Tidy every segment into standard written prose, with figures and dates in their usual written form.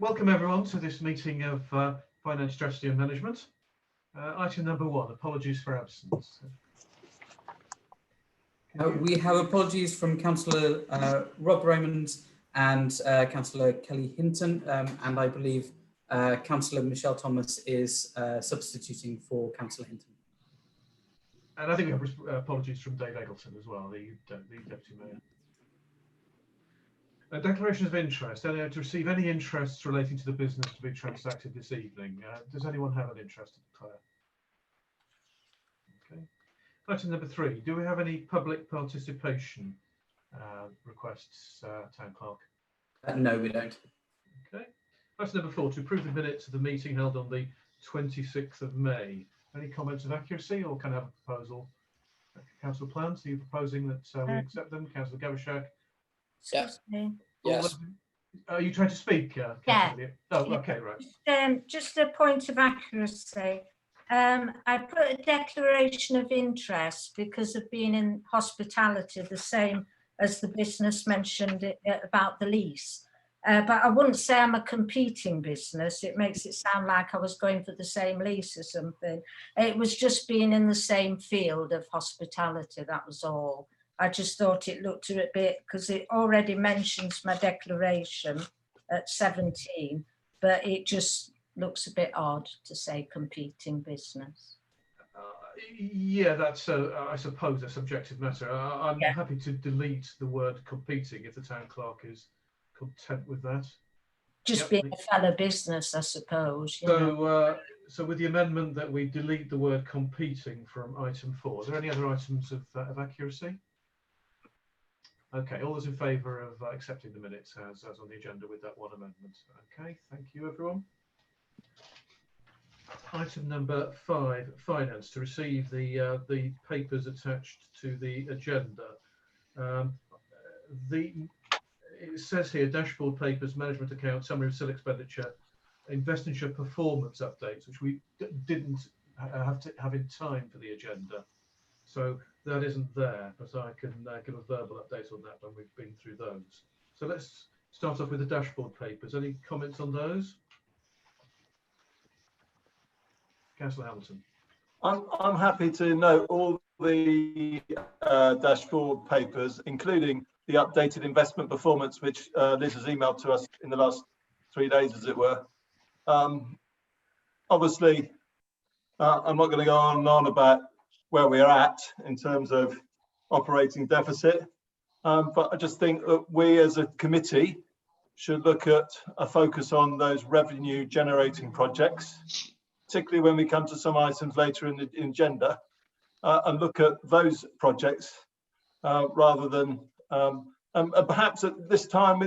Welcome everyone to this meeting of Finance Strategy and Management. Item number 1, apologies for absence. We have apologies from Councillor Rob Raymond and Councillor Kelly Hinton, and I believe Councillor Michelle Thomas is substituting for Councillor Hinton. And I think we have apologies from Dave Eggleton as well, the Deputy Mayor. A declaration of interest. To receive any interests relating to the business to be transacted this evening. Does anyone have an interest to declare? Okay. Item number 3. Do we have any public participation requests, Town Clerk? No, we don't. Okay. Item number 4. To approve the minutes of the meeting held on the 26th of May. Any comments of accuracy, or can I have a proposal? Councillor Plant, are you proposing that we accept them? Councillor Gavashak? Excuse me. Yes. Are you trying to speak? Yeah. Oh, okay, right. Just a point of accuracy. I put a declaration of interest because of being in hospitality, the same as the business mentioned about the lease. But I wouldn't say I'm a competing business. It makes it sound like I was going for the same lease or something. It was just being in the same field of hospitality, that was all. I just thought it looked a bit, because it already mentions my declaration at 17, but it just looks a bit odd to say competing business. Yeah, that's I suppose a subjective matter. I'm happy to delete the word competing if the Town Clerk is content with that. Just being a fellow business, I suppose. So with the amendment that we delete the word competing from item 4, are there any other items of accuracy? Okay, all those in favour of accepting the minutes as on the agenda with that one amendment. Okay, thank you everyone. Item number 5, finance, to receive the papers attached to the agenda. It says here dashboard papers, management account, summary of Sotc expenditure, Expenditure performance updates, which we didn't have in time for the agenda. So that isn't there, but I can give a verbal update on that when we've been through those. So let's start off with the dashboard papers. Any comments on those? Councillor Hamilton. I'm happy to note all the dashboard papers, including the updated investment performance, which Liz has emailed to us in the last 3 days, as it were. Obviously, I'm not going to go on and on about where we are at in terms of operating deficit, but I just think that we as a committee should look at a focus on those revenue generating projects, particularly when we come to some items later in the agenda, and look at those projects rather than and perhaps at this time,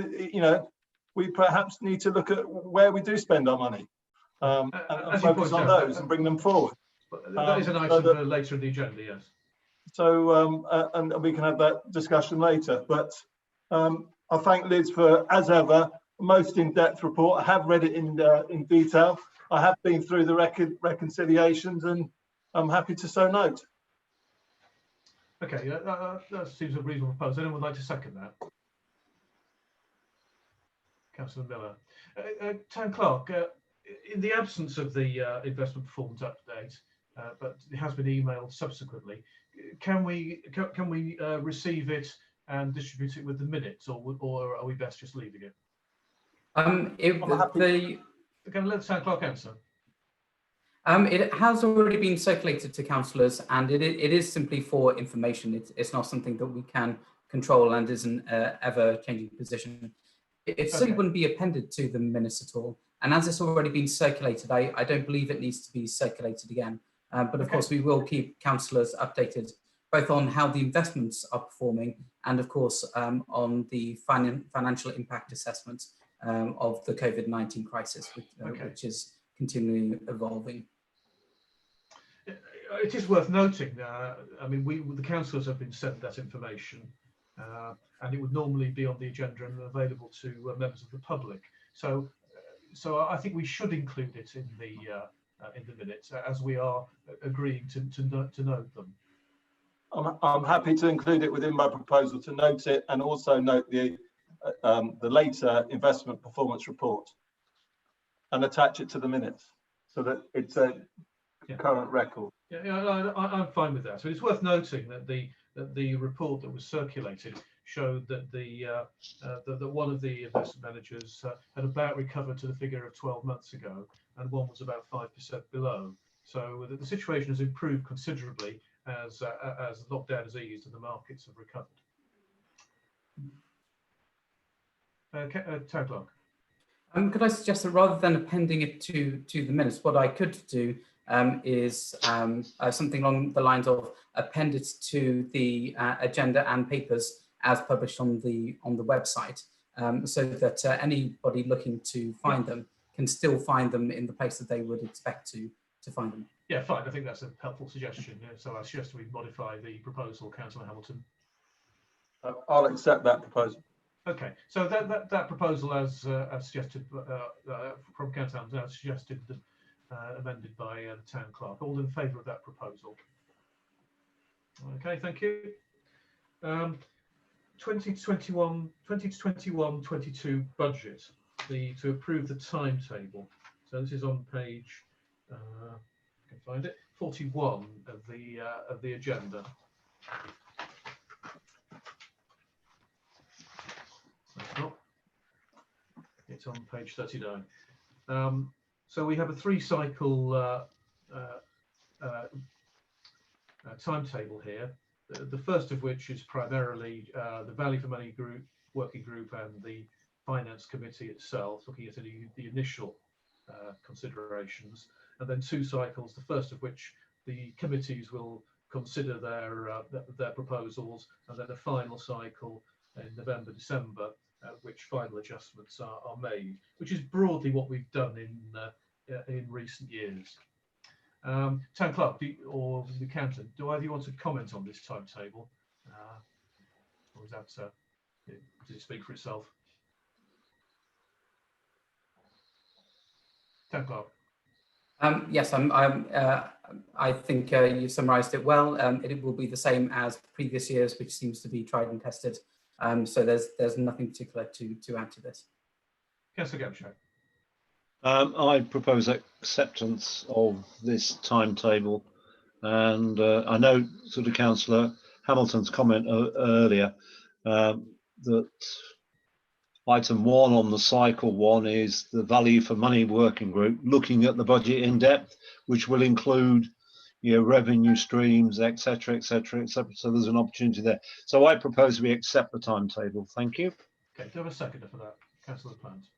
we perhaps need to look at where we do spend our money and focus on those and bring them forward. That is an item for later in the agenda, yes. So, and we can have that discussion later. But I thank Liz for, as ever, most in-depth report. I have read it in detail. I have been through the reconciliations, and I'm happy to so note. Okay, that seems a reasonable proposal. Anyone would like to second that? Councillor Miller. Town Clerk, in the absence of the investment performance update, but it has been emailed subsequently, can we receive it and distribute it with the minutes, or are we best just leaving it? Can I let the Town Clerk answer? It has already been circulated to councillors, and it is simply for information. It's not something that we can control and is an ever-changing position. It certainly wouldn't be appended to the minutes at all. And as it's already been circulated, I don't believe it needs to be circulated again. But of course, we will keep councillors updated both on how the investments are performing and, of course, on the financial impact assessment of the COVID-19 crisis, which is continually evolving. It is worth noting, I mean, the councillors have been sent that information, and it would normally be on the agenda and available to members of the public. So I think we should include it in the minutes, as we are agreeing to note them. I'm happy to include it within my proposal to note it, and also note the later investment performance report. and attach it to the minutes so that it's a current record. Yeah, I'm fine with that. So it's worth noting that the report that was circulated showed that that one of the investment managers had about recovered to the figure of 12 months ago, and one was about 5% below. So the situation has improved considerably as the lockdown has eased and the markets have recovered. Town Clerk. Could I suggest that rather than appending it to the minutes, what I could do is something along the lines of append it to the agenda and papers as published on the website, so that anybody looking to find them can still find them in the place that they would expect to find them. Yeah, fine. I think that's a helpful suggestion. Yeah, so I suggest we modify the proposal, Councillor Hamilton. I'll accept that proposal. Okay, so that proposal, as suggested from Councillor Hamilton, as suggested, amended by the Town Clerk. All in favour of that proposal? Okay, thank you. 2021-22 budget. To approve the timetable. So this is on page. I can find it. 41 of the agenda. That's not. It's on page 39. So we have a 3-cycle timetable here. The first of which is primarily the Value for Money group, working group, and the Finance Committee itself, looking at the initial considerations, and then 2 cycles. The first of which the committees will consider their proposals, and then a final cycle in November, December, which final adjustments are made, which is broadly what we've done in recent years. Town Clerk or the Accountant, do either of you want to comment on this timetable? Or is that, does it speak for itself? Town Clerk. Yes, I think you summarised it well. It will be the same as previous years, which seems to be tried and tested. So there's nothing particular to add to this. Councillor Gabshaw. I propose acceptance of this timetable, and I know sort of Councillor Hamilton's comment earlier that item 1 on the cycle 1 is the Value for Money working group looking at the budget in depth, which will include revenue streams, etc., etc., etc. So there's an opportunity there. So I propose we accept the timetable. Thank you. Okay, do I have a seconder for that, Councillor Plant?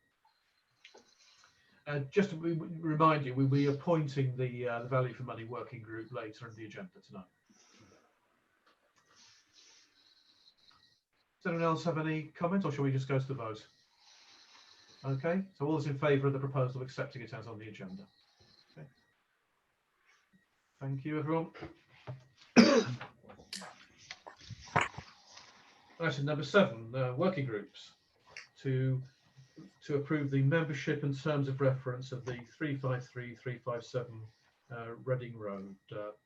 Just to remind you, we'll be appointing the Value for Money working group later in the agenda tonight. Does anyone else have any comments, or shall we just go to the vote? Okay, so all those in favour of the proposal of accepting it as on the agenda? Okay. Thank you, everyone. Item number 7, working groups to approve the membership and terms of reference of the 353-357 Reading Road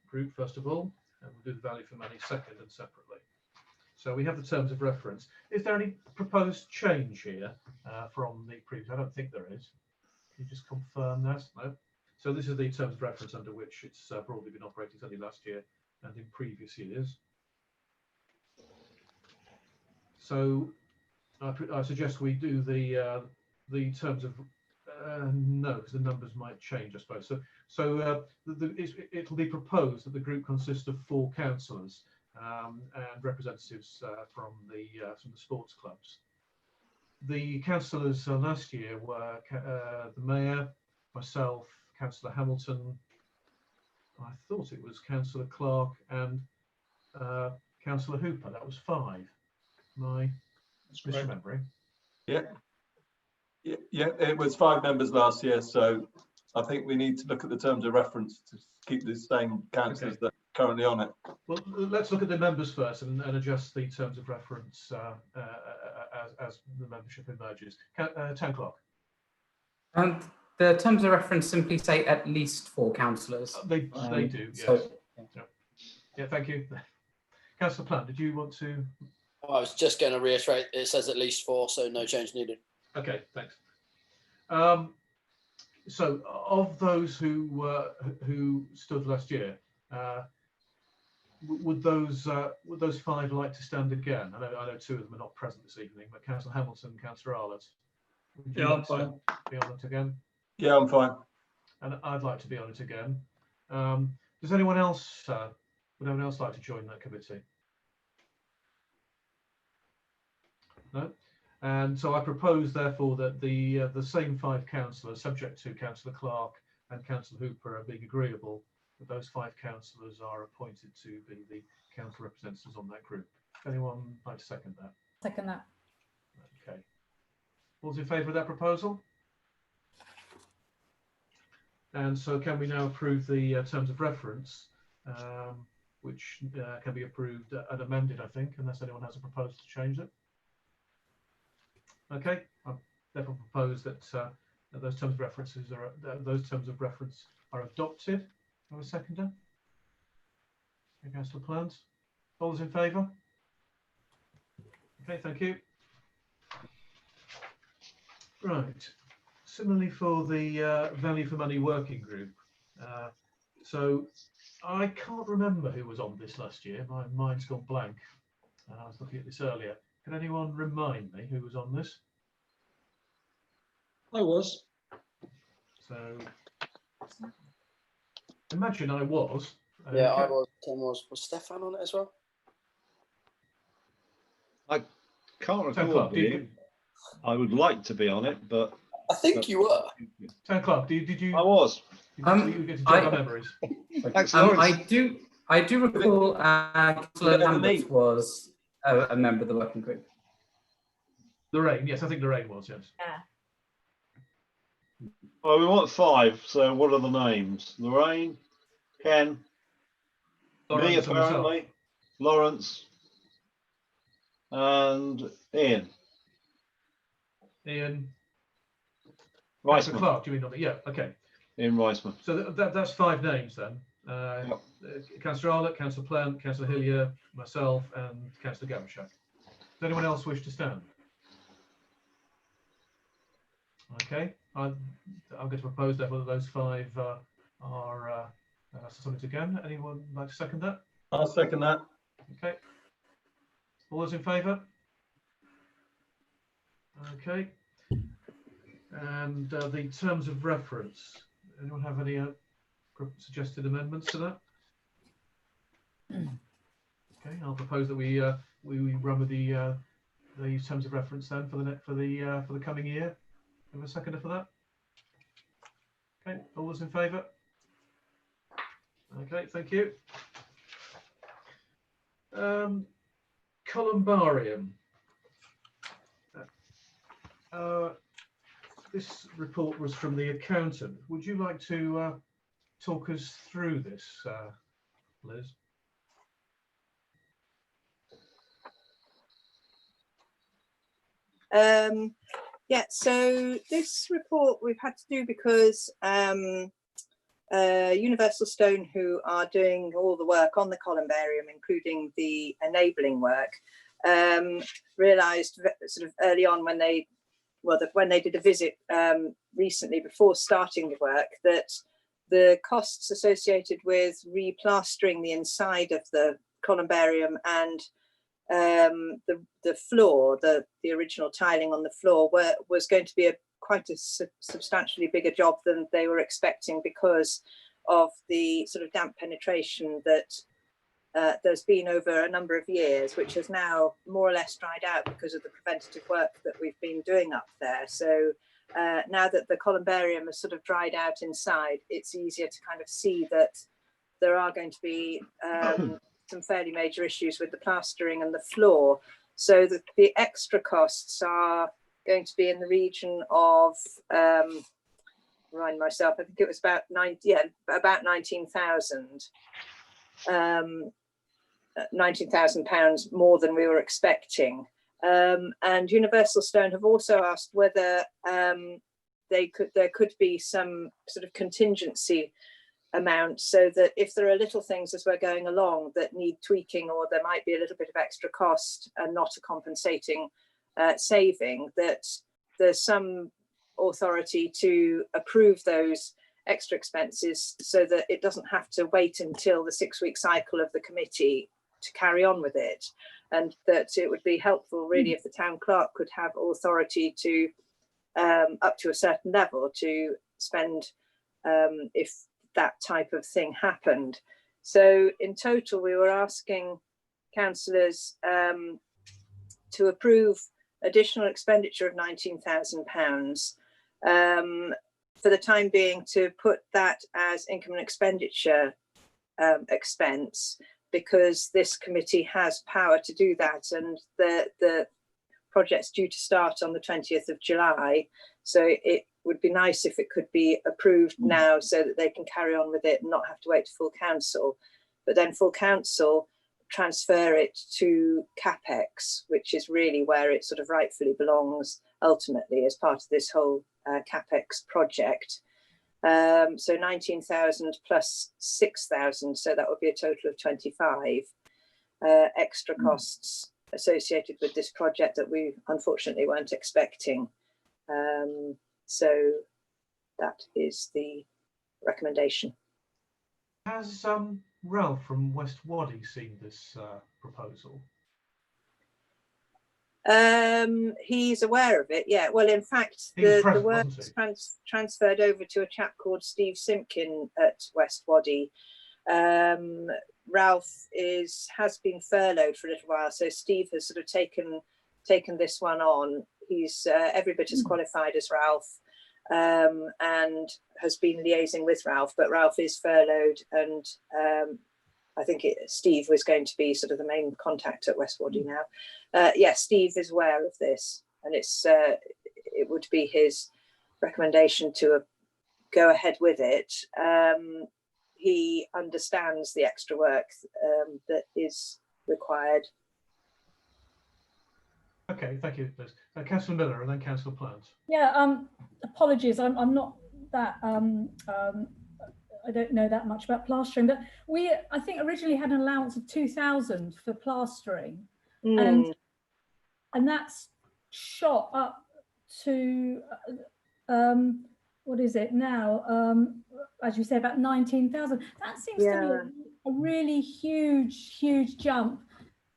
group, first of all, and we'll do the Value for Money second and separately. So we have the terms of reference. Is there any proposed change here from the previous? I don't think there is. Can you just confirm that? No. So this is the terms of reference under which it's broadly been operating only last year and in previous years. So I suggest we do the terms of no, because the numbers might change, I suppose. So it will be proposed that the group consists of 4 councillors and representatives from the sports clubs. The councillors last year were the Mayor, myself, Councillor Hamilton, I thought it was Councillor Clark, and Councillor Hooper. That was 5. My misremembering. Yeah, it was 5 members last year, so I think we need to look at the terms of reference to keep the same councillors that are currently on it. Well, let's look at the members first and adjust the terms of reference as the membership emerges. Town Clerk. And the terms of reference simply say at least 4 councillors. They do, yes. So, yeah, thank you. Councillor Plant, did you want to? I was just going to reiterate, it says at least 4, so no change needed. Okay, thanks. So of those who stood last year, would those 5 like to stand again? I know 2 of them are not present this evening, but Councillor Hamilton and Councillor Arlott. Would you Yeah, like I'm fine. to be on it again? Yeah, I'm fine. And I'd like to be on it again. Does anyone else would anyone else like to join that committee? No. And so I propose, therefore, that the same 5 councillors, subject to Councillor Clark and Councillor Hooper are being agreeable, that those 5 councillors are appointed to be the council representatives on that group. Anyone like to second that? Second that. Okay. All's in favour of that proposal? And so can we now approve the terms of reference, which can be approved and amended, I think, unless anyone has a proposal to change it? Okay, I therefore propose that those terms of reference are adopted. Have a seconder? Okay, Councillor Plant. All those in favour? Okay, thank you. Right. Similarly for the value for money working group. So I can't remember who was on this last year. My mind's gone blank. I was looking at this earlier. Can anyone remind me who was on this? I was. So imagine I was. Yeah, I was. Tim was. Was Stefan on it as well? I can't 10 recall o'clock. being. I would like to be on it, but I think you were. 10 o'clock. Did you? I was. Did you get to jog our memories? Thanks, I Lawrence. do recall Councillor Lambert was a member of the working group. Lorraine, yes, I think Lorraine was, yes. Yeah. Well, we want 5. So what are the names? Lorraine, Ken, me Lawrence and myself. apparently, Lawrence, and Ian. Ian. Reisman. Clark, do you mean not? Yeah, okay. Ian Reisman. So that's 5 names then. Councillor Arlott, Councillor Plant, Councillor Hillier, myself, and Councillor Gavishak. Does anyone else wish to stand? Okay, I'm going to propose therefore that those 5 are submitted again. Anyone like to second that? I'll second that. Okay. All those in favour? Okay. And the terms of reference. Anyone have any suggested amendments to that? Okay, I'll propose that we run with the terms of reference then for the coming year. Have a seconder for that? Okay, all those in favour? Okay, thank you. Columbarium. This report was from the accountant. Would you like to talk us through this, Liz? Yeah, so this report we've had to do because Universal Stone, who are doing all the work on the columbarium, including the enabling work, realised sort of early on when they did a visit recently before starting the work that the costs associated with replastering the inside of the columbarium and the floor, the original tiling on the floor, was going to be quite a substantially bigger job than they were expecting because of the sort of damp penetration that there's been over a number of years, which has now more or less dried out because of the preventative work that we've been doing up there. So now that the columbarium has sort of dried out inside, it's easier to kind of see that there are going to be some fairly major issues with the plastering and the floor. So the extra costs are going to be in the region of, remind myself, I think it was about about £19,000 more than we were expecting. And Universal Stone have also asked whether there could be some sort of contingency amount, so that if there are little things as we're going along that need tweaking, or there might be a little bit of extra cost and not a compensating saving, that there's some authority to approve those extra expenses so that it doesn't have to wait until the 6-week cycle of the committee to carry on with it, and that it would be helpful really if the town clerk could have authority to up to a certain level to spend if that type of thing happened. So in total we were asking councillors to approve additional expenditure of £19,000 for the time being, to put that as income and expenditure expense, because this committee has power to do that, and the project's due to start on the 20th of July. So it would be nice if it could be approved now so that they can carry on with it and not have to wait to full council. But then full council transfer it to CapEx, which is really where it sort of rightfully belongs ultimately as part of this whole CapEx project. So 19,000 plus 6,000, so that would be a total of 25 extra costs associated with this project that we unfortunately weren't expecting. So that is the recommendation. Has Ralph from West Waddy seen this proposal? He's aware of it, yeah. Well, in fact, the work was transferred over to a chap called Steve Simpkin at West Waddy. Ralph has been furloughed for a little while, so Steve has sort of taken this one on. He's every bit as qualified as Ralph, and has been liaising with Ralph, but Ralph is furloughed, and I think Steve was going to be sort of the main contact at West Waddy now. Yes, Steve is aware of this, and it would be his recommendation to go ahead with it. He understands the extra work that is required. Okay, thank you, Liz. Councillor Miller and then Councillor Plant. Yeah, apologies, I'm not that, I don't know that much about plastering, but I think originally had an allowance of 2,000 for plastering, and that's shot up to, what is it now? As you say, about 19,000. That seems to be a really huge jump,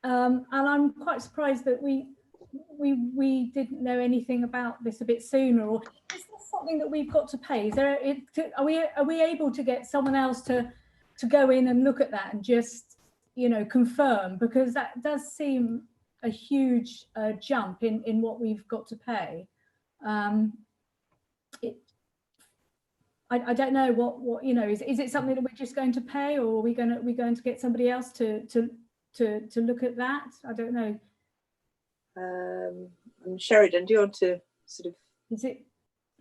and I'm quite surprised that we didn't know anything about this a bit sooner. Or is this something that we've got to pay? Is there? Are we able to get someone else to go in and look at that and just, you know, confirm, because that does seem a huge jump in what we've got to pay. I don't know what you know. Is it something that we're just going to pay, or are we going to get somebody else to look at that? I don't know. Sheridan, do you want to sort of say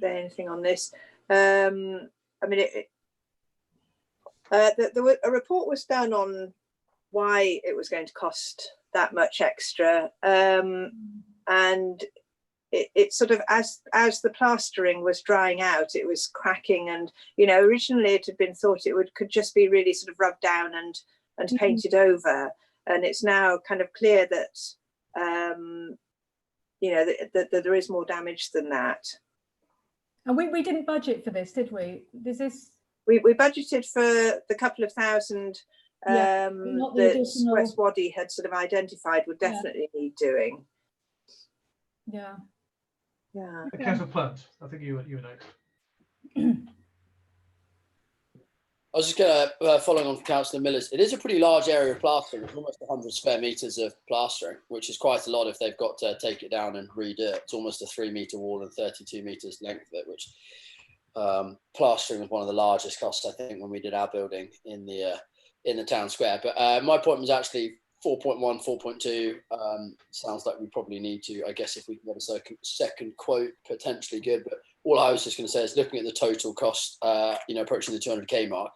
anything on this? I mean, a report was done on why it was going to cost that much extra, and it sort of, as the plastering was drying out, it was cracking, and you know, originally it had been thought it could just be really sort of rubbed down and painted over, and it's now kind of clear that you know, that there is more damage than that. And we didn't budget for this, did we? We budgeted for the couple of thousand that West Waddy had sort of identified would definitely need doing. Yeah. Yeah. Councillor Plant, I think you were next. I was just going to, following on from Councillor Miller's, it is a pretty large area of plastering. It's almost 100 square metres of plastering, which is quite a lot if they've got to take it down and redo it. It's almost a 3-metre wall and 32 metres length of it, which plastering was one of the largest costs, I think, when we did our building in the town square. But my point was actually 4.1, 4.2. Sounds like we probably need to, I guess, if we can get a second quote, potentially good. But all I was just going to say is, looking at the total cost, you know, approaching the 200k mark,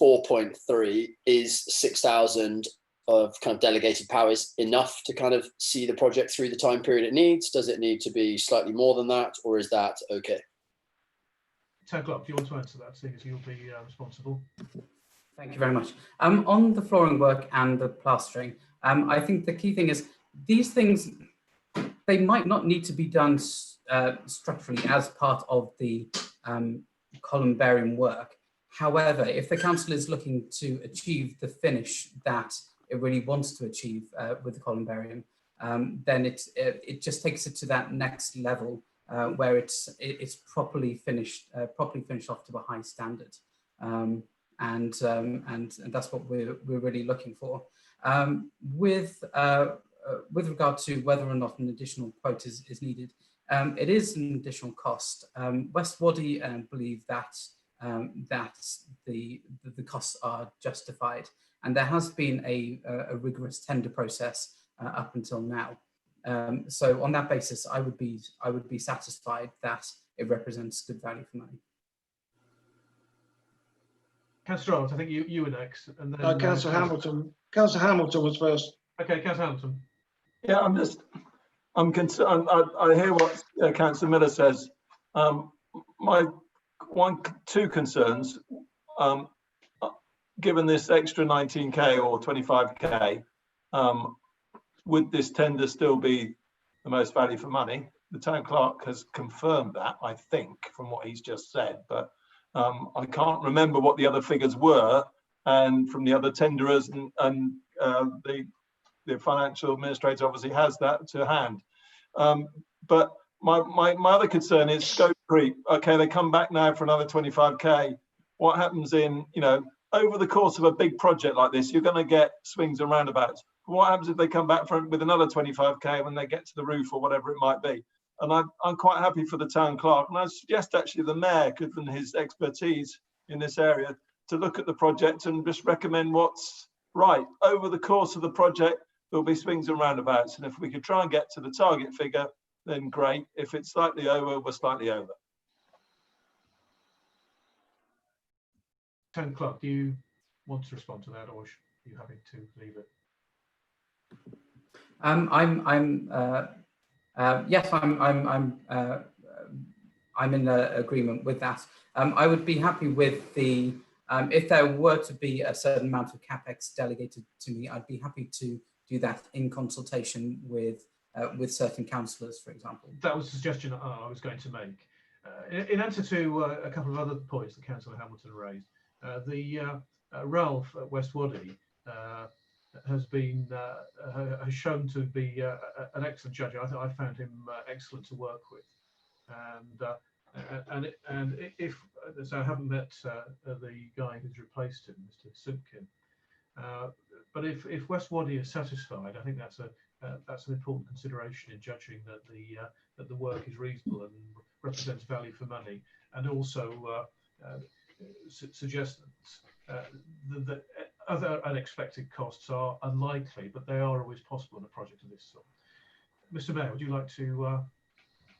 4.3 is 6,000 of kind of delegated powers enough to kind of see the project through the time period it needs? Does it need to be slightly more than that, or is that okay? 10 o'clock, do you want to answer that, seeing as you'll be responsible? Thank you very much. On the flooring work and the plastering, I think the key thing is these things, they might not need to be done structurally as part of the columbarium work. However, if the council is looking to achieve the finish that it really wants to achieve with the columbarium, then it just takes it to that next level where it's properly finished off to a high standard, and that's what we're really looking for. With regard to whether or not an additional quote is needed, it is an additional cost. West Waddy believe that the costs are justified, and there has been a rigorous tender process up until now. So on that basis, I would be satisfied that it represents good value for money. Councillor Arnott, I think you were next, and then Councillor Hamilton. Councillor Hamilton was first. Okay, Councillor Hamilton. Yeah, I'm concerned. I hear what Councillor Miller says. My two concerns, given this extra 19k or 25k, would this tender still be the most value for money? The town clerk has confirmed that, I think, from what he's just said, but I can't remember what the other figures were, and from the other tenderers, and the financial administrator obviously has that to hand. But my other concern is scope creep. Okay, they come back now for another 25k. What happens in, over the course of a big project like this, you're going to get swings and roundabouts. What happens if they come back with another 25k when they get to the roof or whatever it might be? And I'm quite happy for the town clerk, and I suggest actually the mayor, given his expertise in this area, to look at the project and just recommend what's right. Over the course of the project, there'll be swings and roundabouts, and if we could try and get to the target figure, then great. If it's slightly over, we're slightly over. Town clerk, do you want to respond to that, or are you happy to leave it? Yes, I'm in agreement with that. I would be happy with the if there were to be a certain amount of capex delegated to me, I'd be happy to do that in consultation with certain councillors, for example. That was a suggestion I was going to make. In answer to a couple of other points that Councillor Hamilton raised, Ralph at West Waddy has shown to be an excellent judge. I found him excellent to work with, and if so, I haven't met the guy who's replaced him, Mr. Sotc. But if West Waddy is satisfied, I think that's an important consideration in judging that the work is reasonable and represents value for money, and also suggests that other unexpected costs are unlikely, but they are always possible in a project of this sort. Mr. Mayor, would you like to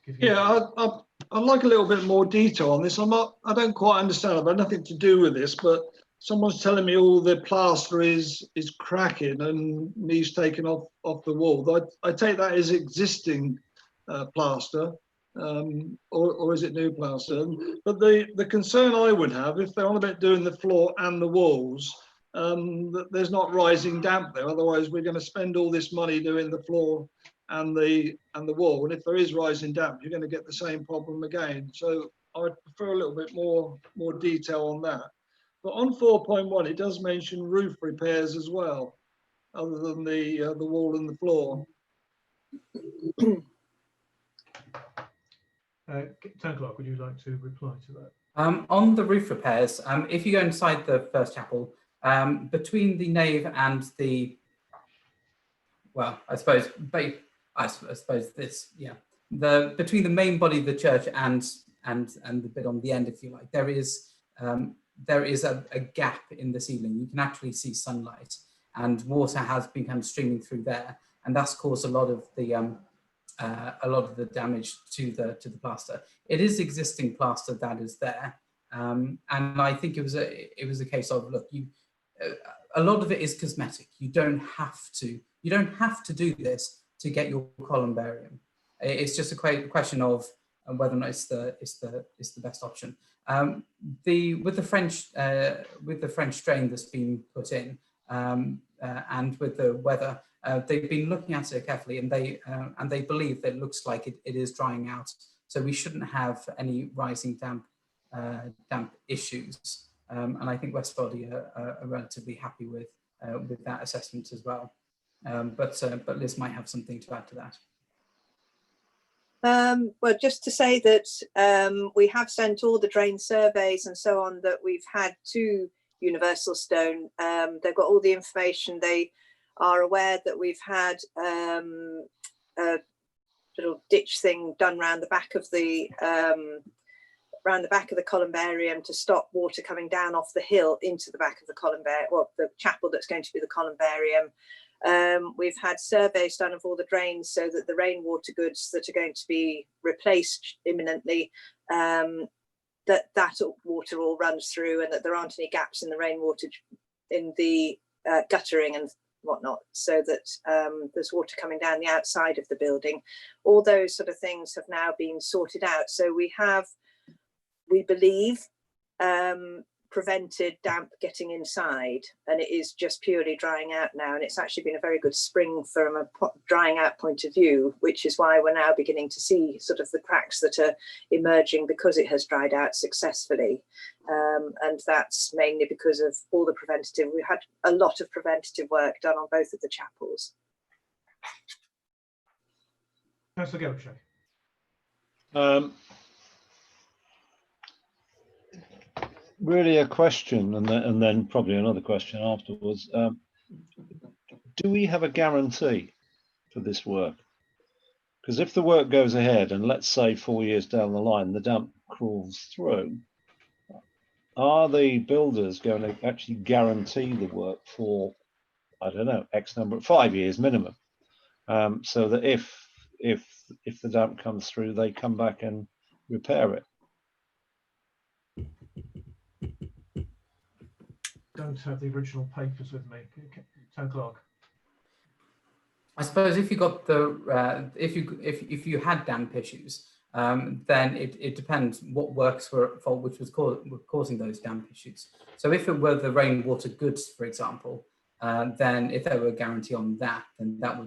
give you? Yeah, I'd like a little bit more detail on this. I don't quite understand. I've had nothing to do with this, but someone's telling me all the plaster is cracking and needs taken off the wall. I take that as existing plaster, or is it new plaster? But the concern I would have, if they're on about doing the floor and the walls, that there's not rising damp there. Otherwise, we're going to spend all this money doing the floor and the wall, and if there is rising damp, you're going to get the same problem again. So I'd prefer a little bit more detail on that. But on 4.1, it does mention roof repairs as well, other than the wall and the floor. Town clerk, would you like to reply to that? On the roof repairs, if you go inside the first chapel, between the nave and the, well, I suppose this, yeah, between the main body of the church and the bit on the end, if you like, there is a gap in the ceiling. You can actually see sunlight, and water has been kind of streaming through there, and that's caused a lot of the damage to the plaster. It is existing plaster that is there, and I think it was a case of, look, a lot of it is cosmetic. You don't have to do this to get your columbarium. It's just a question of whether or not it's the best option. With the French strain that's been put in, and with the weather, they've been looking at it carefully, and they believe that it looks like it is drying out So we shouldn't have any rising damp issues. And I think West Body are relatively happy with that assessment as well. But Liz might have something to add to that. Well, just to say that we have sent all the drain surveys and so on that we've had to Universal Stone. They've got all the information. They are aware that we've had a little ditch thing done round the back of the columbarium to stop water coming down off the hill into the back of the columbarium, well, the chapel that's going to be the columbarium. We've had surveys done of all the drains so that the rainwater goods that are going to be replaced imminently, that water all runs through and that there aren't any gaps in the rainwater in the guttering and whatnot, so that there's water coming down the outside of the building. All those sort of things have now been sorted out. So we have, we believe, prevented damp getting inside, and it is just purely drying out now. And it's actually been a very good spring from a drying out point of view, which is why we're now beginning to see sort of the cracks that are emerging because it has dried out successfully. And that's mainly because of all the preventative. We had a lot of preventative work done on both of the chapels. Councillor Gilshay. Really a question, and then probably another question afterwards. Do we have a guarantee for this work? Because if the work goes ahead and let's say 4 years down the line, the damp crawls through, are the builders going to actually guarantee the work for, I don't know, X number, 5 years minimum, so that if the damp comes through, they come back and repair it? Don't have the original papers with me. Town Clerk. I suppose if you got the if you had damp issues, then it depends what works were at fault, which was causing those damp issues. So if it were the rainwater goods, for example, then if there were a guarantee on that, then that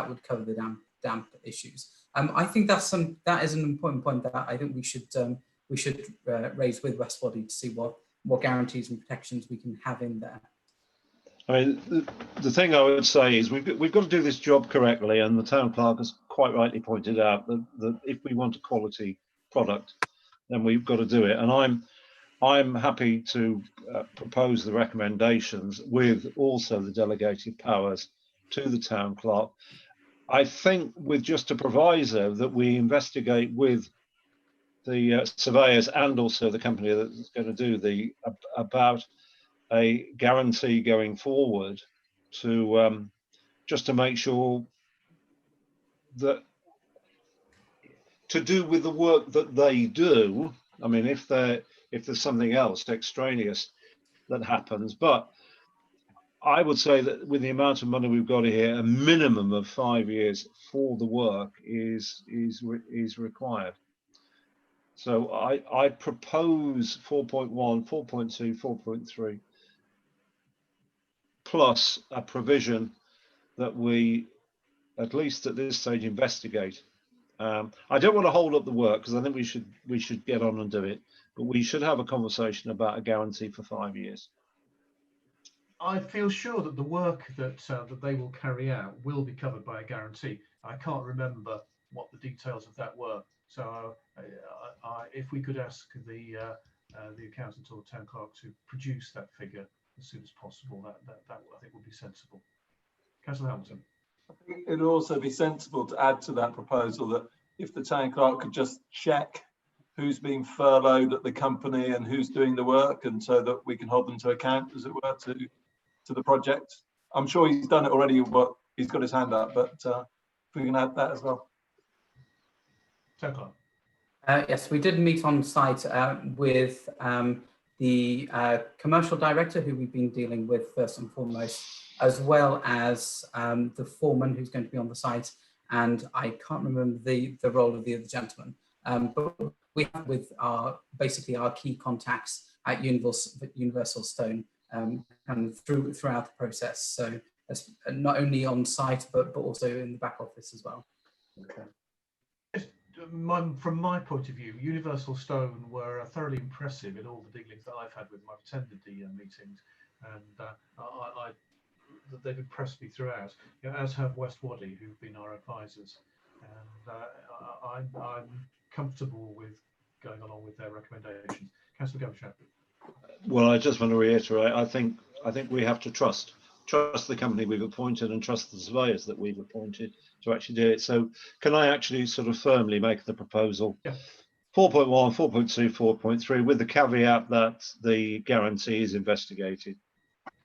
would cover the damp issues. I think that is an important point that I think we should raise with West Body to see what guarantees and protections we can have in there. I mean, the thing I would say is we've got to do this job correctly, and the town clerk has quite rightly pointed out that if we want a quality product, then we've got to do it. And I'm happy to propose the recommendations with also the delegated powers to the town clerk. I think with just a proviso that we investigate with the surveyors and also the company that's going to do about a guarantee going forward to just to make sure that to do with the work that they do. I mean, if there's something else extraneous that happens, but I would say that with the amount of money we've got here, a minimum of 5 years for the work is required. So I propose 4.1, 4.2, 4.3, plus a provision that we, at least at this stage, investigate. I don't want to hold up the work because I think we should get on and do it, but we should have a conversation about a guarantee for 5 years. I feel sure that the work that they will carry out will be covered by a guarantee. I can't remember what the details of that were. So if we could ask the accountant or the town clerk to produce that figure as soon as possible, that I think would be sensible. Councillor Hamilton. I think it would also be sensible to add to that proposal that if the town clerk could just check who's being furloughed at the company and who's doing the work, and so that we can hold them to account, as it were, to the project. I'm sure he's done it already, but he's got his hand up, but if we can add that as well. Yes, we did meet on site with the commercial director, who we've been dealing with first and foremost, as well as the foreman who's going to be on the site, and I can't remember the role of the other gentleman, but we have with basically our key contacts at Universal Stone and throughout the process. So that's not only on site but also in the back office as well. Okay. from my point of view, Universal Stone were thoroughly impressive in all the dealings that I've had with them. I've attended the meetings, and they've impressed me throughout, as have West Waddy, who've been our advisors. And I'm comfortable with going along with their recommendations. Councillor Governor. Well, I just want to reiterate, I think we have to trust the company we've appointed and trust the surveyors that we've appointed to actually do it. So can I actually sort of firmly make the proposal? Yeah. 4.1, 4.2, 4.3, with the caveat that the guarantee is investigated.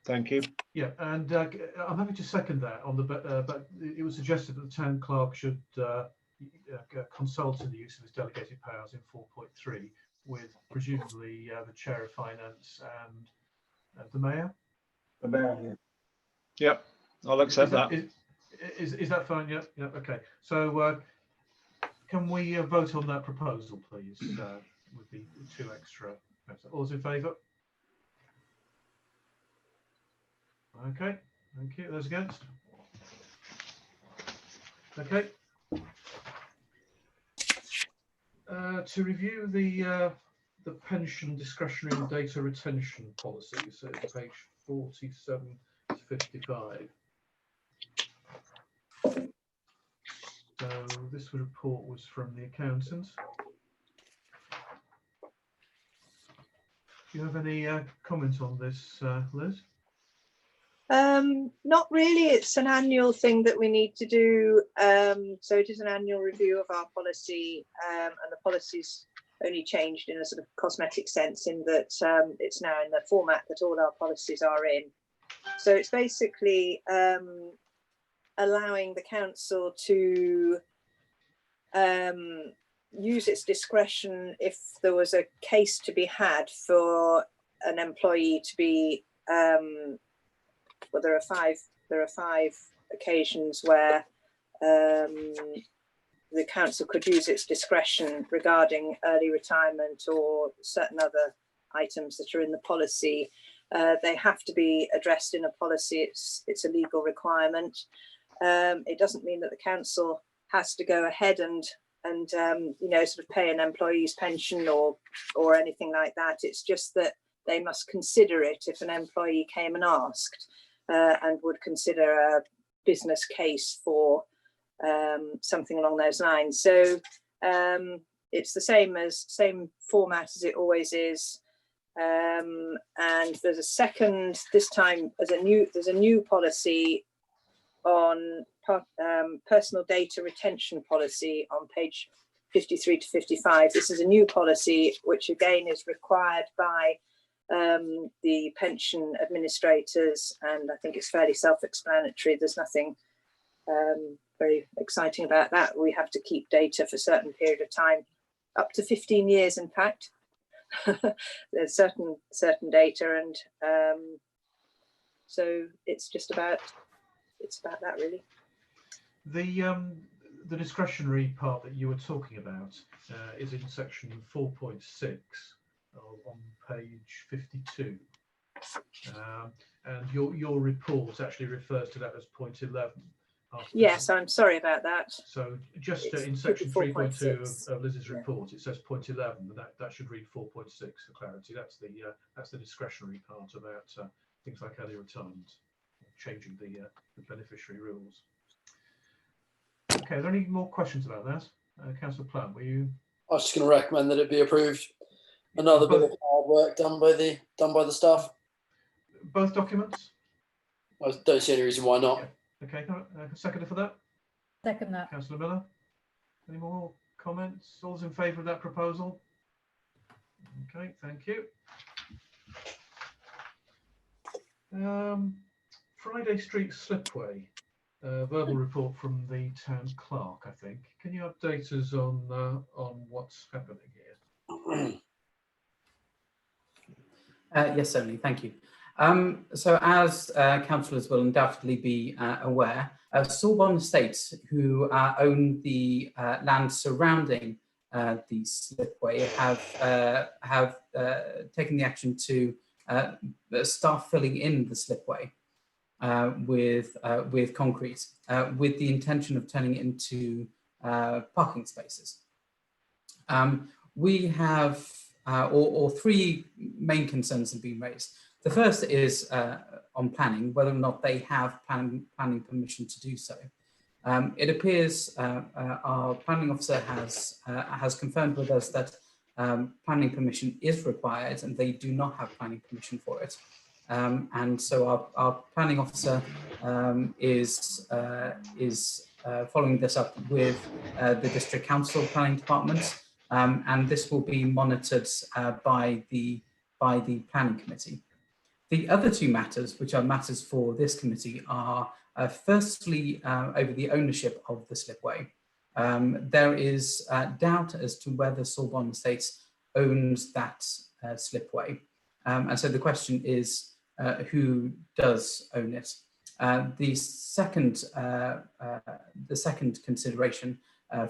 Thank you. Yeah, and I'm happy to second that. But it was suggested that the town clerk should consult in the use of his delegated powers in 4.3 with presumably the chair of finance and the mayor. The mayor, yeah. Yep, I'll accept that. Is that fine? Yeah. Yeah. Okay. So can we vote on that proposal, please? With the 2 extra. All those in favour? Okay. Thank you. Those against? Okay. To review the pension discretionary data retention policy, so it's page 47 to 55. So this report was from the accountant. Do you have any comment on this, Liz? Not really. It's an annual thing that we need to do. So it is an annual review of our policy, and the policy's only changed in a sort of cosmetic sense in that it's now in the format that all our policies are in. So it's basically allowing the council to use its discretion if there was a case to be had for an employee to be well, there are five occasions where the council could use its discretion regarding early retirement or certain other items that are in the policy. They have to be addressed in a policy. It's a legal requirement. It doesn't mean that the council has to go ahead and sort of pay an employee's pension or anything like that. It's just that they must consider it if an employee came and asked, and would consider a business case for something along those lines. So it's the same format as it always is. And there's a second, this time there's a new policy on personal data retention policy on page 53 to 55. This is a new policy which again is required by the pension administrators, and I think it's fairly self-explanatory. There's nothing very exciting about that. We have to keep data for a certain period of time, up to 15 years in fact. There's certain data, and so it's about that really. The discretionary part that you were talking about is in section 4.6 on page 52, and your report actually refers to that as point 11. Yes, I'm sorry about that. So just in section 3.2 of Liz's report, it says point 11, but that should read 4.6 for clarity. That's the discretionary part about things like early retirement, changing the beneficiary rules. Okay, are there any more questions about that? Councillor Plum, were you? I was just going to recommend that it be approved. Another bit of hard work done by the staff. Both documents? I don't see any reason why not. Yeah. Okay, seconder for that? Second that. Councillor Miller, any more comments? All those in favour of that proposal? Okay, thank you. Friday Street Slipway, verbal report from the town clerk, I think. Can you update us on what's happening here? Yes, certainly. Thank you. So as councillors will undoubtedly be aware, Sorbonne Estates, who own the land surrounding the slipway, have taken the action to start filling in the slipway with concrete, with the intention of turning it into parking spaces. We have, or three main concerns have been raised. The first is on planning, whether or not they have planning permission to do so. It appears our planning officer has confirmed with us that planning permission is required and they do not have planning permission for it. And so our planning officer is following this up with the district council planning department, and this will be monitored by the planning committee. The other two matters, which are matters for this committee, are firstly over the ownership of the slipway. There is doubt as to whether Sorbonne Estates owns that slipway, and so the question is who does own it. The second consideration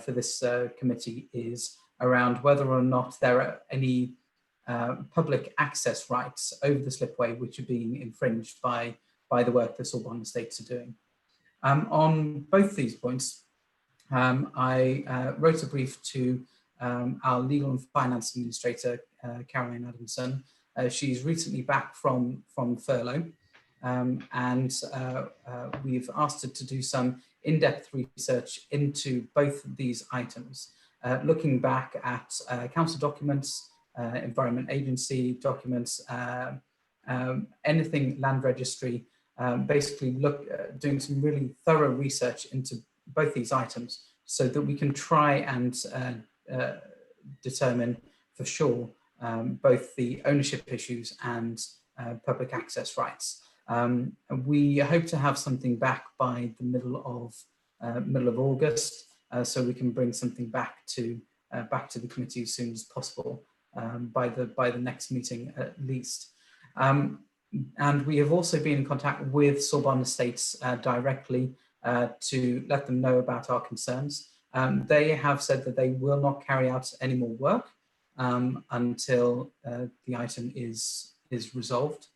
for this committee is around whether or not there are any public access rights over the slipway which are being infringed by the work the Sorbonne Estates are doing. On both these points, I wrote a brief to our legal and finance administrator, Caroline Adamson. She's recently back from furlough, and we've asked her to do some in-depth research into both of these items, looking back at council documents, Environment Agency documents, anything land registry, basically doing some really thorough research into both these items so that we can try and determine for sure both the ownership issues and public access rights. We hope to have something back by the middle of August, so we can bring something back to the committee as soon as possible, by the next meeting at least. And we have also been in contact with Sorbonne Estates directly to let them know about our concerns. They have said that they will not carry out any more work until the item is resolved,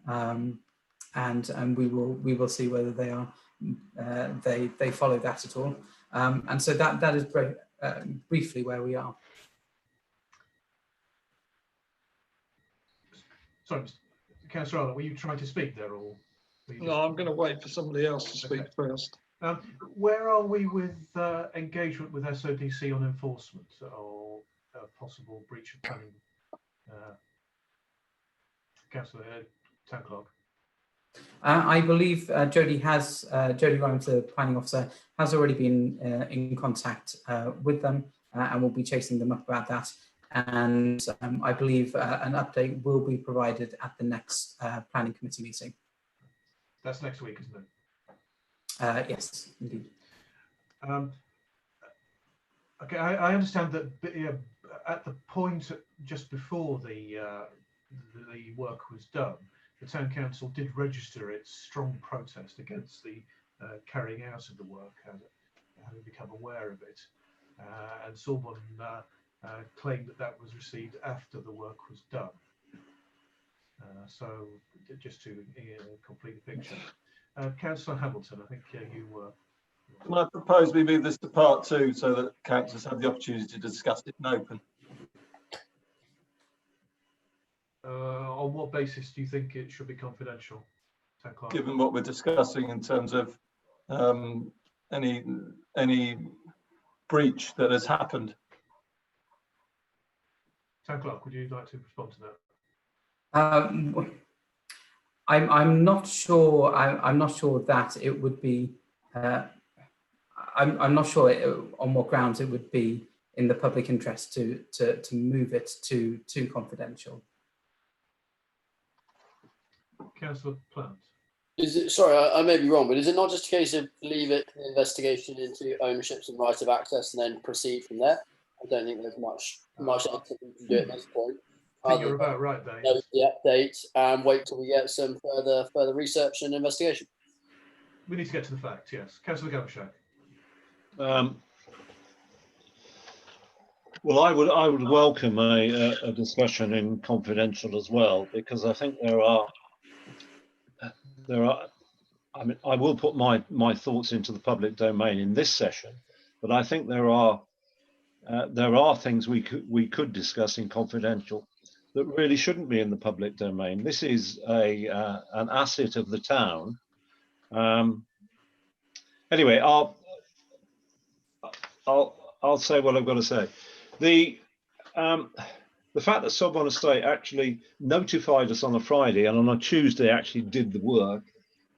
and we will see whether they are they follow that at all. And so that is briefly where we are. Sorry, Councillor Arnold, were you trying to speak there, or? No, I'm going to wait for somebody else to speak first. Where are we with engagement with SODC on enforcement or possible breach of planning? Councillor, Town Clerk. I believe Jodie Rhymes, the planning officer, has already been in contact with them and will be chasing them up about that. And I believe an update will be provided at the next planning committee meeting. That's next week, isn't it? Yes, indeed. Okay, I understand that at the point just before the work was done, the Town Council did register its strong protest against the carrying out of the work, having become aware of it, and Sorbonne claimed that was received after the work was done. So just to complete the picture. Councillor Hamilton, I think you were. Can I propose we move this to part 2 so that councillors have the opportunity to discuss it in open? On what basis do you think it should be confidential? Given what we're discussing in terms of any breach that has happened. Town Clerk, would you like to respond to that? I'm not sure. I'm not sure that it would be. I'm not sure on what grounds it would be in the public interest to move it to confidential. Councillor Plant. Is it, sorry, I may be wrong, but is it not just a case of leave it the investigation into ownerships and right of access and then proceed from there? I don't think there's much else that we can do at this point. I think you're about right there. Yes. The update and wait till we get some further research and investigation. We need to get to the facts. Yes, Councillor Gavashak. Well, I would welcome a discussion in confidential as well, because I think there are. I mean, I will put my thoughts into the public domain in this session, but I think there are there are things we could discuss in confidential that really shouldn't be in the public domain. This is an asset of the town. Anyway, I'll say what I've got to say. The fact that Sorbonne Estate actually notified us on a Friday and on a Tuesday actually did the work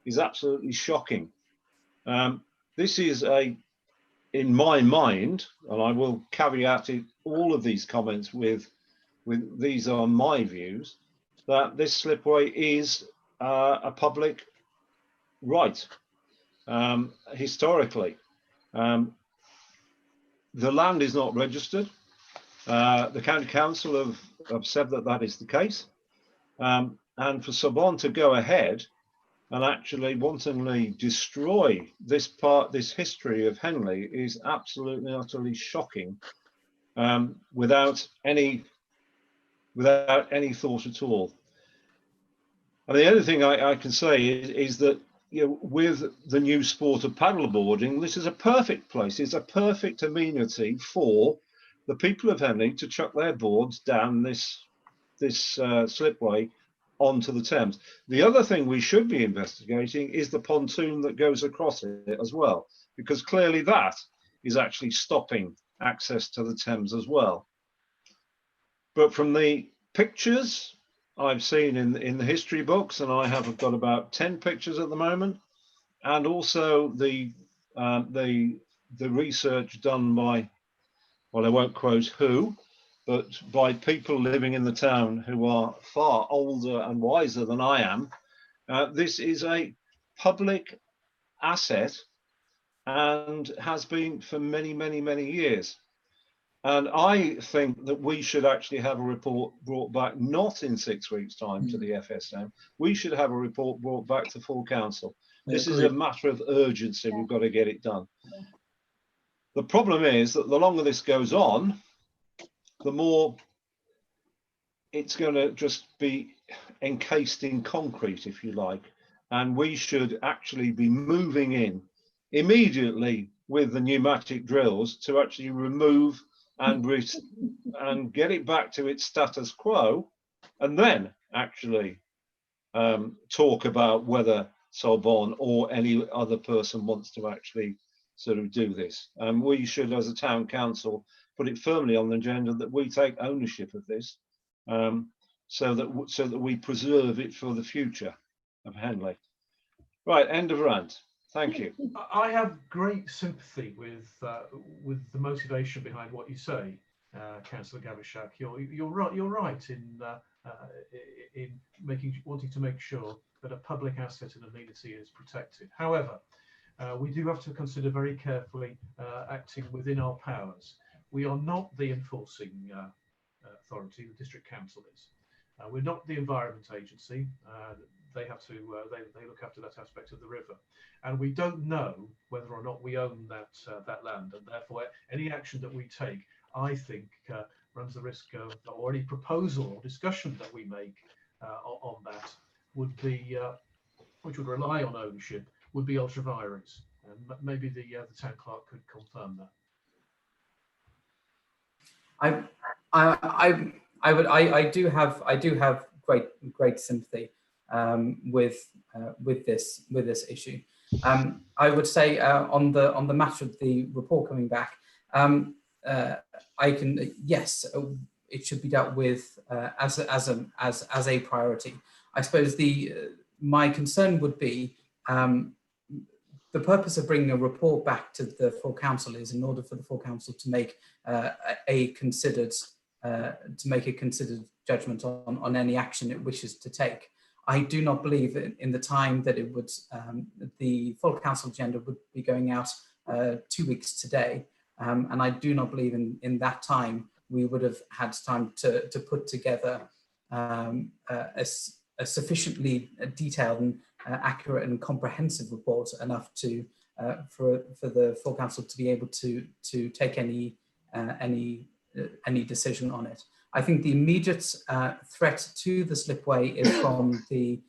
is absolutely shocking. This is in my mind, and I will caveat all of these comments with these are my views, that this slipway is a public right historically. The land is not registered. The county council have said that that is the case, and for Sorbonne to go ahead and actually wantonly destroy this history of Henley is absolutely utterly shocking, without any thought at all. And the other thing I can say is that, you know, with the new sport of paddleboarding, this is a perfect place. It's a perfect amenity for the people of Henley to chuck their boards down this slipway onto the Thames. The other thing we should be investigating is the pontoon that goes across it as well, because clearly that is actually stopping access to the Thames as well. But from the pictures I've seen in the history books, and I have got about 10 pictures at the moment, and also the research done by, well, I won't quote who, but by people living in the town who are far older and wiser than I am. This is a public asset and has been for many, many, many years. And I think that we should actually have a report brought back, not in 6 weeks' time to the FSM. We should have a report brought back to full council. This is a matter of urgency. We've got to get it done. The problem is that the longer this goes on, the more it's going to just be encased in concrete, if you like. And we should actually be moving in immediately with the pneumatic drills to actually remove and get it back to its status quo, and then actually talk about whether Sorbonne or any other person wants to actually sort of do this. We should, as a town council, put it firmly on the agenda that we take ownership of this, so that we preserve it for the future of Henley. Right, end of rant. Thank you. I have great sympathy with the motivation behind what you say, Councillor Gavishak. You're right. You're right in wanting to make sure that a public asset and amenity is protected. However, we do have to consider very carefully acting within our powers. We are not the enforcing authority. The district council is. We're not the Environment Agency. They have to. They look after that aspect of the river, and we don't know whether or not we own that land, and therefore any action that we take, I think, runs the risk of, or any proposal or discussion that we make on that would be, which would rely on ownership, would be ultra vires, and maybe the town clerk could confirm that. I do have great sympathy with this issue. I would say on the matter of the report coming back, yes, it should be dealt with as a priority. I suppose my concern would be the purpose of bringing a report back to the full council is in order for the full council to make a considered judgment on any action it wishes to take. I do not believe in the time that it would, the full council agenda would be going out 2 weeks today. And I do not believe in that time we would have had time to put together a sufficiently detailed and accurate and comprehensive report enough to for the full council to be able to take any decision on it. I think the immediate threat to the slipway is from the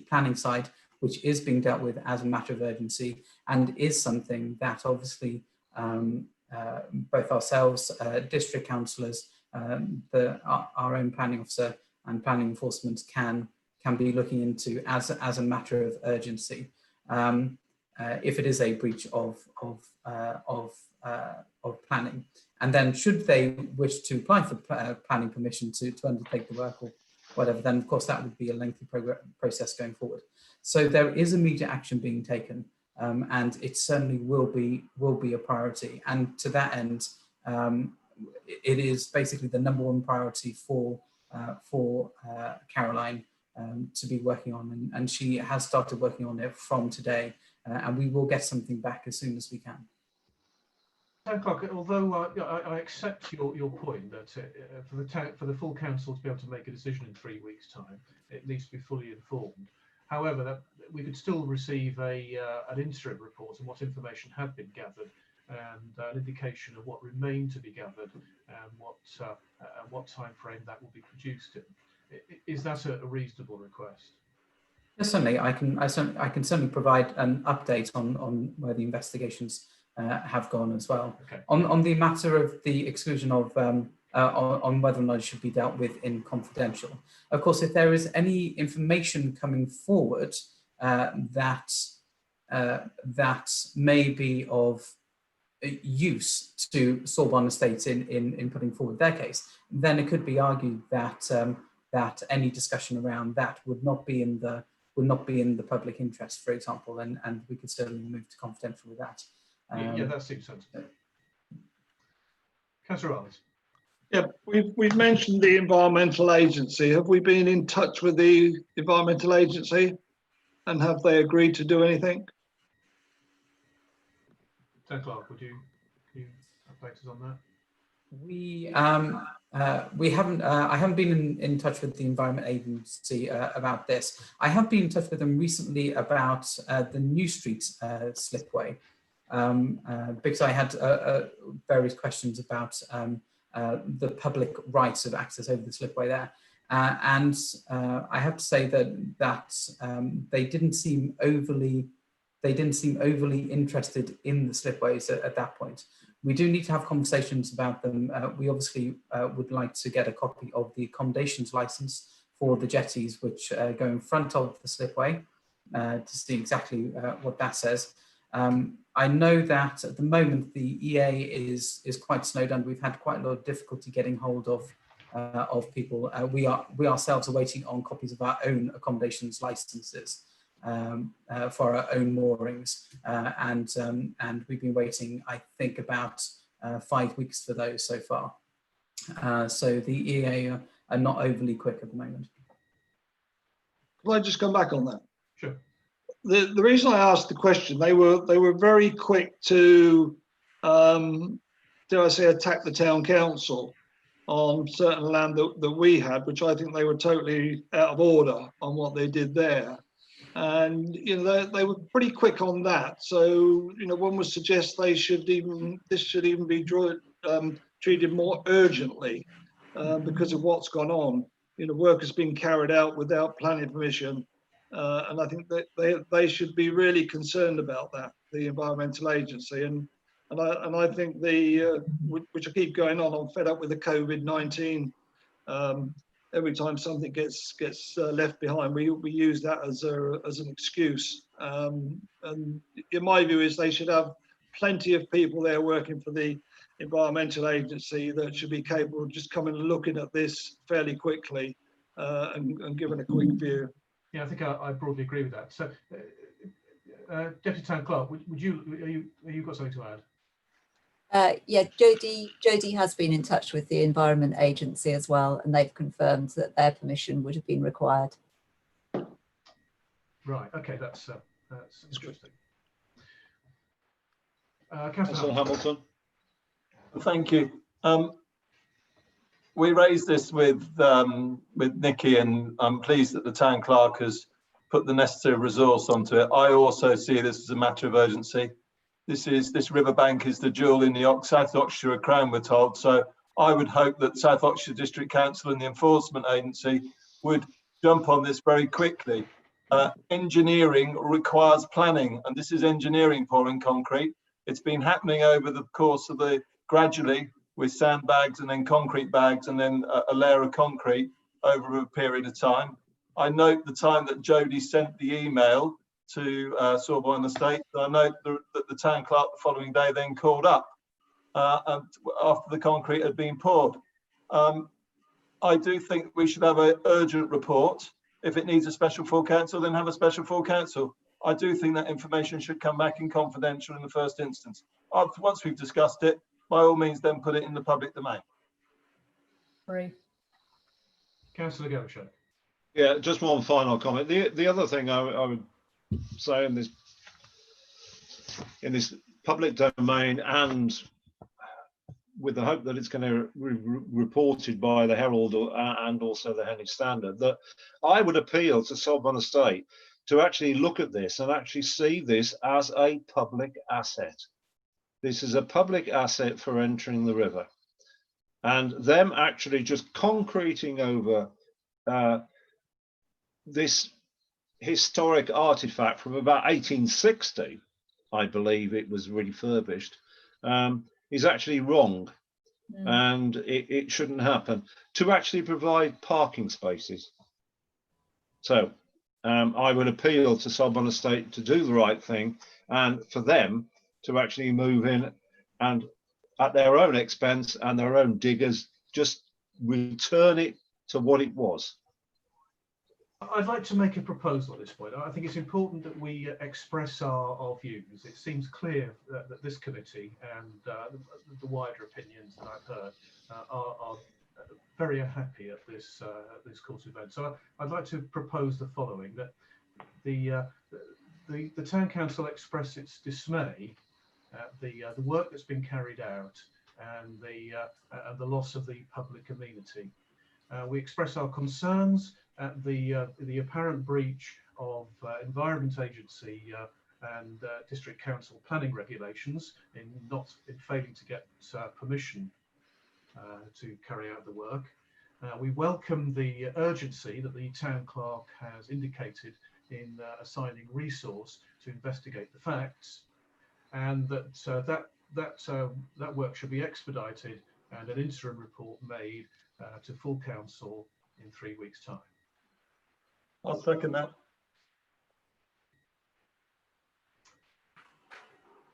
planning side, which is being dealt with as a matter of urgency, and is something that obviously both ourselves, district councillors, our own planning officer and planning enforcement can be looking into as a matter of urgency. If it is a breach of planning, and then should they wish to apply for planning permission to undertake the work or whatever, then of course that would be a lengthy process going forward. So there is immediate action being taken, and it certainly will be a priority. And to that end, it is basically the #1 priority for Caroline to be working on, and she has started working on it from today. And we will get something back as soon as we can. Although I accept your point that for the full council to be able to make a decision in 3 weeks' time, it needs to be fully informed. However, that we could still receive an interim report on what information had been gathered and an indication of what remained to be gathered and what time frame that will be produced in. Is that a reasonable request? Yes, certainly. I can certainly provide an update on where the investigations have gone as well. Okay. On the matter of the exclusion of on whether or not it should be dealt with in confidential. Of course, if there is any information coming forward that may be of use to Sorbonne Estates in putting forward their case, then it could be argued that that any discussion around that would not be in the public interest, for example, and we could certainly move to confidential with that. Yeah, that seems sensible. Councillor Arles. Yeah, we've mentioned the environmental agency. Have we been in touch with the environmental agency, and have they agreed to do anything? Dan Clark, can you update us on that? We haven't. I haven't been in touch with the Environment Agency about this. I have been in touch with them recently about the New Street slipway, because I had various questions about the public rights of access over the slipway there, and I have to say that they didn't seem overly interested in the slipways at that point. We do need to have conversations about them. We obviously would like to get a copy of the accommodations license for the jetties which go in front of the slipway to see exactly what that says. I know that at the moment the EA is quite snowed under. We've had quite a lot of difficulty getting hold of people. We ourselves are waiting on copies of our own accommodations licenses for our own moorings, and we've been waiting, I think, about 5 weeks for those so far. So the EA are not overly quick at the moment. Can I just come back on that? Sure. The reason I asked the question, they were very quick to, dare I say, attack the town council on certain land that we had, which I think they were totally out of order on what they did there. And they were pretty quick on that. So one would suggest this should even be treated more urgently because of what's gone on. Work has been carried out without planning permission, and I think that they should be really concerned about that, the environmental agency. And I think which I keep going on, I'm fed up with the COVID-19. Every time something gets left behind, we use that as an excuse. And in my view, is they should have plenty of people there working for the environmental agency that should be capable of just coming and looking at this fairly quickly and giving a quick view. Yeah, I think I broadly agree with that. So, Deputy Town Clerk, have you got something to add? Yeah, Jodie has been in touch with the Environment Agency as well, and they've confirmed that their permission would have been required. Right. Okay, that's interesting. Councillor Hamilton. Thank you. We raised this with Nikki, and I'm pleased that the town clerk has put the necessary resource onto it. I also see this as a matter of urgency. This riverbank is the jewel in the South Oxfordshire Crown, we're told. So I would hope that South Oxfordshire District Council and the Enforcement Agency would jump on this very quickly. Engineering requires planning, and this is engineering pouring concrete. It's been happening over the course of gradually with sandbags and then concrete bags and then a layer of concrete over a period of time. I note the time that Jody sent the email to Sorbonne Estate. I note that the town clerk the following day then called up and after the concrete had been poured. I do think we should have an urgent report. If it needs a special full council, then have a special full council. I do think that information should come back in confidential in the first instance. Once we've discussed it, by all means, then put it in the public domain. Agree. Councillor Gaveshow. Yeah, just one final comment. The other thing I would say in this public domain, and with the hope that it's going to be reported by the Herald and also the Henley Standard, that I would appeal to Sorbonne Estate to actually look at this and actually see this as a public asset. This is a public asset for entering the river, and them actually just concreting over this historic artifact from about 1860, I believe it was refurbished, is actually wrong. And it shouldn't happen. To actually provide parking spaces. So I would appeal to Sorbonne Estate to do the right thing and for them to actually move in and at their own expense and their own diggers just return it to what it was. I'd like to make a proposal at this point. I think it's important that we express our views. It seems clear that this committee and the wider opinions that I've heard are very unhappy at this course of events. So I'd like to propose the following: that the town council express its dismay at the work that's been carried out and the loss of the public amenity. We express our concerns at the apparent breach of Environment Agency and District Council planning regulations in failing to get permission to carry out the work. We welcome the urgency that the town clerk has indicated in assigning resource to investigate the facts, and that work should be expedited and an interim report made to full council in 3 weeks' time. I'll second that.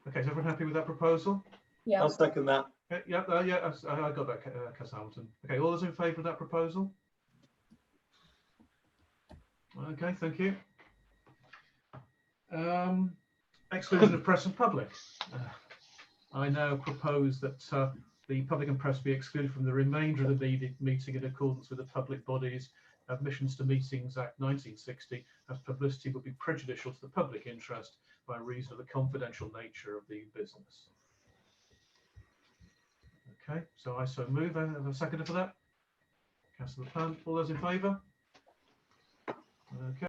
Okay, is everyone happy with that proposal? Yeah. I'll second that. Yeah, I got that, Councillor Hamilton. Okay, all those in favour of that proposal? Okay, thank you. Exclusion of press and public. I now propose that the public and press be excluded from the remainder of the meeting in accordance with the Public Bodies Admissions to Meetings Act 1960, as publicity would be prejudicial to the public interest by reason of the confidential nature of the business. Okay, so I so move. I have a seconder for that. Councillor Plant, all those in favour? Okay.